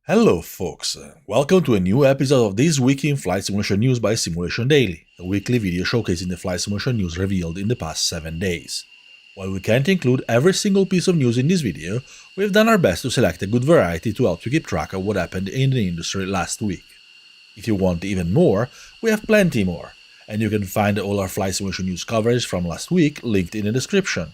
Hello folks, welcome to a new episode of This Week in Flight Simulation News by Simulation Daily, a weekly video showcasing the flight simulation news revealed in the past 7 days. While we can't include every single piece of news in this video, we've done our best to select a good variety to help you keep track of what happened in the industry last week. If you want even more, we have plenty more, and you can find all our flight simulation news coverage from last week linked in the description.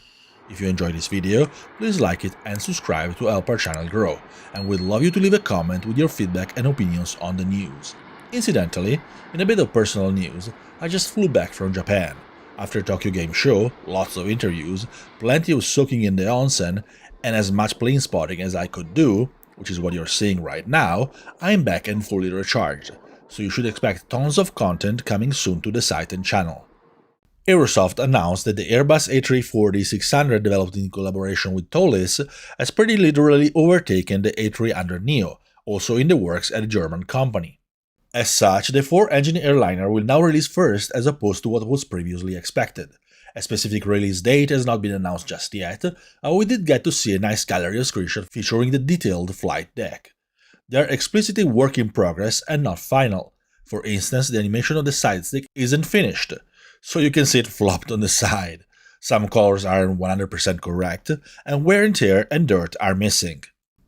If you enjoyed this video, please like it and subscribe to help our channel grow, and we'd love you to leave a comment with your feedback and opinions on the news. Incidentally, in a bit of personal news, I just flew back from Japan. After Tokyo Game Show, lots of interviews, plenty of soaking in the onsen, and as much plane spotting as I could do, which is what you're seeing right now, I'm back and fully recharged, so you should expect tons of content coming soon to the site and channel. Aerosoft announced that the Airbus A340-600 developed in collaboration with Toliss has pretty literally overtaken the A300neo, also in the works at a German company. As such, the 4-engine airliner will now release first as opposed to what was previously expected. A specific release date has not been announced just yet, but we did get to see a nice gallery of screenshots featuring the detailed flight deck. They are explicitly work in progress and not final. For instance, the animation of the side stick isn't finished, so you can see it flopped on the side. Some colors aren't 100% correct, and wear and tear and dirt are missing.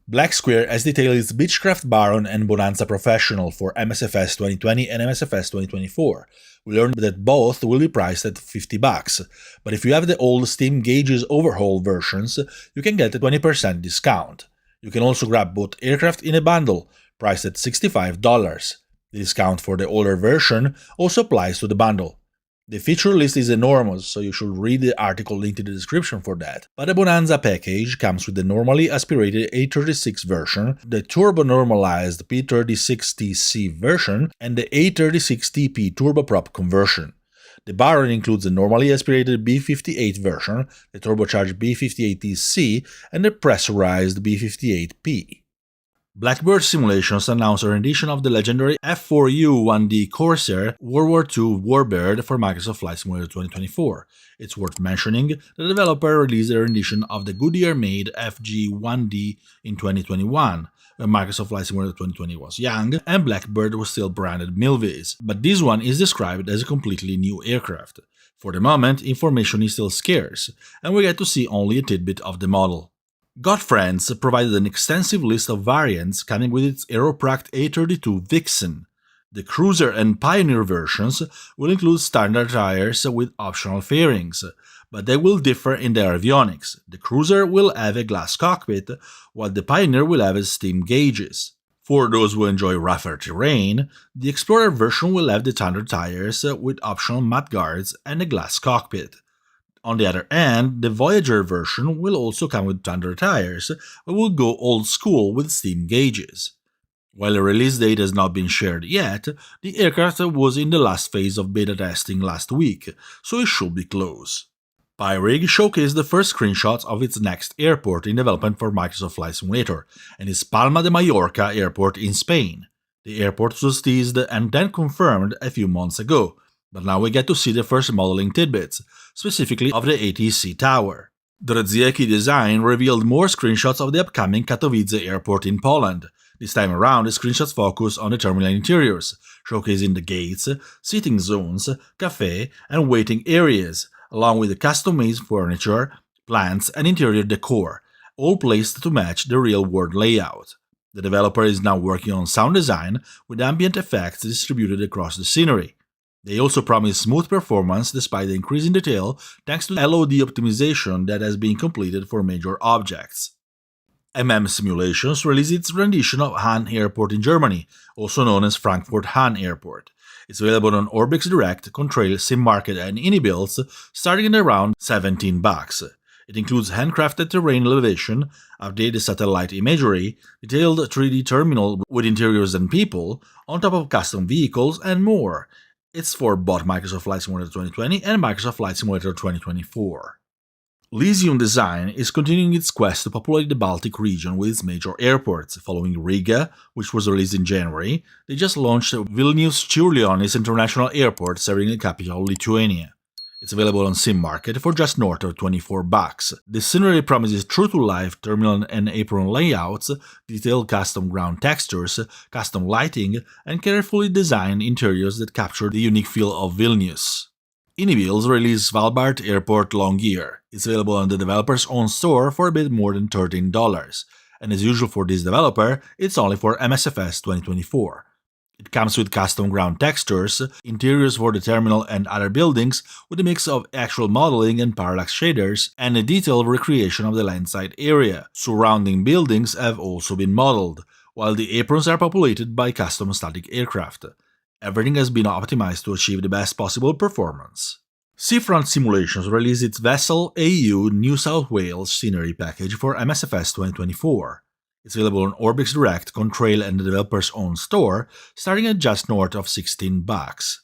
Black Square has detailed its Beechcraft Baron and Bonanza Professional for MSFS 2020 and MSFS 2024. We learned that both will be priced at $50, but if you have the old Steam Gauges overhaul versions, you can get a 20% discount. You can also grab both aircraft in a bundle, priced at $65. The discount for the older version also applies to the bundle. The feature list is enormous, so you should read the article linked in the description for that, but the Bonanza package comes with the normally aspirated A36 version, the turbo-normalized P36TC version, and the A36TP turboprop conversion. The Baron includes the normally aspirated B58 version, the turbocharged B58TC, and the pressurized B58P. Blackbird Simulations announced a rendition of the legendary F4U-1D Corsair World War II warbird for Microsoft Flight Simulator 2024. It's worth mentioning that the developer released a rendition of the Goodyear-made FG-1D in 2021, when Microsoft Flight Simulator 2020 was young and Blackbird was still branded Milvies, but this one is described as a completely new aircraft. For the moment, information is still scarce, and we get to see only a tidbit of the model. Godfriends provided an extensive list of variants coming with its Aeroprakt A-32 Vixxen. The Cruiser and Pioneer versions will include standard tires with optional fairings, but they will differ in their avionics. The Cruiser will have a glass cockpit, while the Pioneer will have steam gauges. For those who enjoy rougher terrain, the Explorer version will have the standard tires with optional mudguards and a glass cockpit. On the other hand, the Voyager version will also come with standard tires, but will go old school with steam gauges. While a release date has not been shared yet, the aircraft was in the last phase of beta testing last week, so it should be close. Pyrig showcased the first screenshots of its next airport in development for Microsoft Flight Simulator, and its Palma de Mallorca airport in Spain. The airport was teased and then confirmed a few months ago, but now we get to see the first modeling tidbits, specifically of the ATC tower. The Rdziecki design revealed more screenshots of the upcoming Katowice airport in Poland. This time around, the screenshots focus on the terminal interiors, showcasing the gates, seating zones, cafe, and waiting areas, along with the custom-made furniture, plants, and interior decor, all placed to match the real-world layout. The developer is now working on sound design, with ambient effects distributed across the scenery. They also promise smooth performance despite the increase in detail thanks to LOD optimization that has been completed for major objects. Simulations released its rendition of Hahn Airport in Germany, also known as Frankfurt-Hahn Airport. It's available on Orbix Direct, Contrail, SimMarket, and Inibuilds, starting at around $17. It includes handcrafted terrain elevation, updated satellite imagery, detailed 3D terminal with interiors and people, on top of custom vehicles, and more. It's for both Microsoft Flight Simulator 2020 and Microsoft Flight Simulator 2024. Lysium Design is continuing its quest to populate the Baltic region with its major airports. Following Riga, which was released in January, they just launched Vilnius Čiurlionis International Airport serving the capital Lithuania. It's available on Sim Market for just north of $24. The scenery promises true-to-life terminal and apron layouts, detailed custom ground textures, custom lighting, and carefully designed interiors that capture the unique feel of Vilnius. Inibil's released Svalbard Airport long gear. It's available on the developer's own store for a bit more than $13, and as usual for this developer, it's only for MSFS 2024. It comes with custom ground textures, interiors for the terminal and other buildings with a mix of actual modeling and parallax shaders, and a detailed recreation of the landside area. Surrounding buildings have also been modeled, while the aprons are populated by custom static aircraft. Everything has been optimized to achieve the best possible performance. Seafront Simulations released its Vessel AU New South Wales scenery package for MSFS 2024. It's available on Orbix Direct, Contrail and the developer's own store, starting at just north of $16.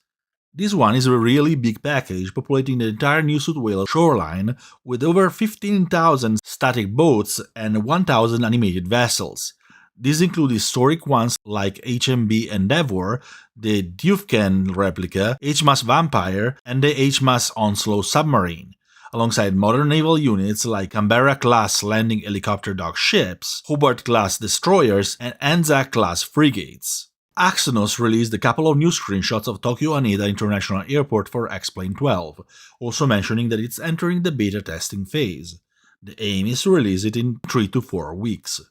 This one is a really big package populating the entire New South Wales shoreline with over 15,000 static boats and 1,000 animated vessels. These include historic ones like HMB Endeavour, the Dufken replica, HMAS Vampire, and the HMAS Onslow submarine, alongside modern naval units like Canberra-class landing helicopter-dock ships, Hobart-class destroyers, and Anzac-class frigates. Axonos released a couple of new screenshots of Tokyo Haneda International Airport for X-Plane 12, also mentioning that it's entering the beta testing phase. The aim is to release it in 3 to 4 weeks.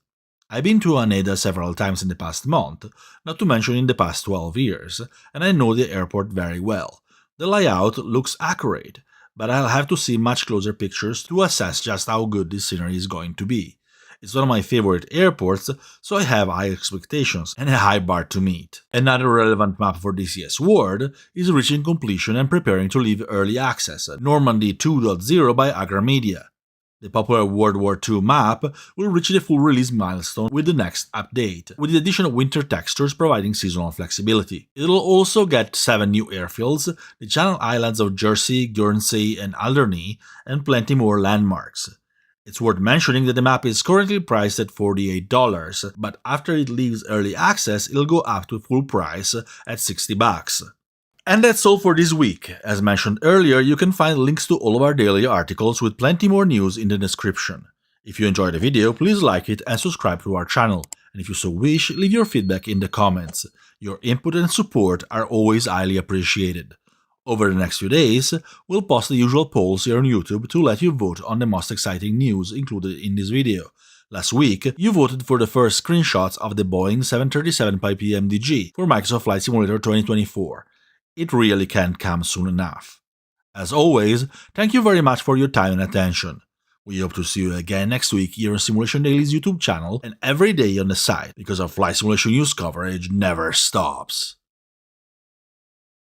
I've been to Haneda several times in the past month, not to mention in the past 12 years, and I know the airport very well. The layout looks accurate, but I'll have to see much closer pictures to assess just how good this scenery is going to be. It's one of my favorite airports, so I have high expectations and a high bar to meet. Another relevant map for DCS World is reaching completion and preparing to leave early access, Normandy 2.0 by Agra Media. The popular World War II map will reach the full release milestone with the next update, with the addition of winter textures providing seasonal flexibility. It'll also get 7 new airfields, the Channel Islands of Jersey, Guernsey, and Alderney, and plenty more landmarks. It's worth mentioning that the map is currently priced at $48, but after it leaves early access, it'll go up to full price at $60. And that's all for this week. As mentioned earlier, you can find links to all of our daily articles with plenty more news in the description. If you enjoyed the video, please like it and subscribe to our channel, and if you so wish, leave your feedback in the comments. Your input and support are always highly appreciated. Over the next few days, we'll post the usual polls here on YouTube to let you vote on the most exciting news included in this video. Last week, you voted for the first screenshots of the Boeing 737 PMDG for Microsoft Flight Simulator 2024. It really can't come soon enough. As always, thank you very much for your time and attention. We hope to see you again next week here on Simulation Daily's YouTube channel and every day on the site, because our flight simulation news coverage never stops.